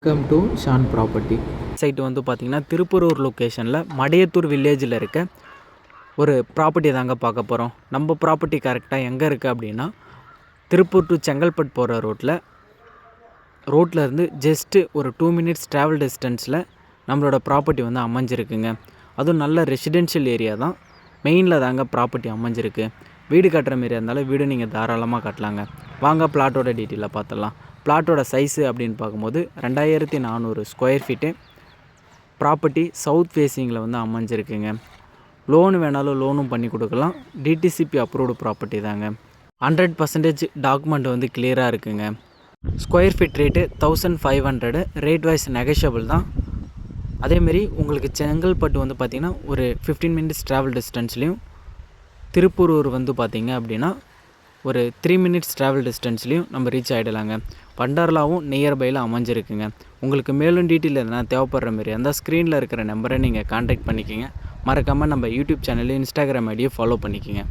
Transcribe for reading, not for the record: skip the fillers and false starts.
Welcome to Shan property. Site வந்து பார்த்திங்கன்னா திருப்பூரூர் லொக்கேஷனில் மடையத்தூர் வில்லேஜில் இருக்க ஒரு ப்ராப்பர்ட்டி தாங்க பார்க்க போகிறோம். நம்ம ப்ராப்பர்ட்டி கரெக்டாக எங்கே இருக்குது அப்படின்னா திருப்பூர் டு செங்கல்பட்டு போகிற ரோட்டில் இருந்து ஜஸ்ட்டு ஒரு 2 மினிட்ஸ் ட்ராவல் டிஸ்டன்ஸில் நம்மளோட ப்ராப்பர்ட்டி வந்து அமைஞ்சிருக்குங்க. அதுவும் நல்ல ரெசிடென்ஷியல் ஏரியா தான், மெயினில் தாங்க ப்ராப்பர்ட்டி அமைஞ்சிருக்கு. வீடு கட்டுற மாரி இருந்தாலும் வீடு நீங்கள் தாராளமாக கட்டலாங்க. வாங்க பிளாட்டோட டீட்டெயிலாக பார்த்துடலாம். பிளாட்டோட சைஸு அப்படின்னு பார்க்கும்போது 2400 ஸ்கொயர் ஃபீட்டு. ப்ராப்பர்ட்டி சவுத் ஃபேஸிங்கில் வந்து அமைஞ்சிருக்குங்க. லோனு வேணாலும் லோனும் பண்ணி கொடுக்கலாம். டிடிசிபி அப்ரூவ்டு ப்ராப்பர்ட்டி தாங்க. 100% டாக்குமெண்ட் வந்து கிளியராக இருக்குங்க. Square feet rate 1500. Rate wise negotiable தான். அதேமாரி உங்களுக்கு செங்கல்பட்டு வந்து பார்த்திங்கன்னா ஒரு 15 மினிட்ஸ் ட்ராவல் டிஸ்டன்ஸ்லேயும், திருப்பூரூர் வந்து பார்த்திங்க அப்படின்னா ஒரு 3 மினிட்ஸ் ட்ராவல் டிஸ்டன்ஸ்லேயும் நம்ம ரீச் ஆகிடலாங்க. வண்டர்லாவும் நியர்பையில் அமைஞ்சிருக்குங்க. உங்களுக்கு மேலும் டீட்டெயில் எதனா தேவைப்படுற மாரி அந்த ஸ்க்ரீனில் இருக்கிற நம்பரை நீங்கள் கான்டாக்ட் பண்ணிக்கிங்க. மறக்காமல் நம்ம யூடியூப் சேனலையும் இன்ஸ்டாகிராம் ஐடியை ஃபாலோ பண்ணிக்கிங்க.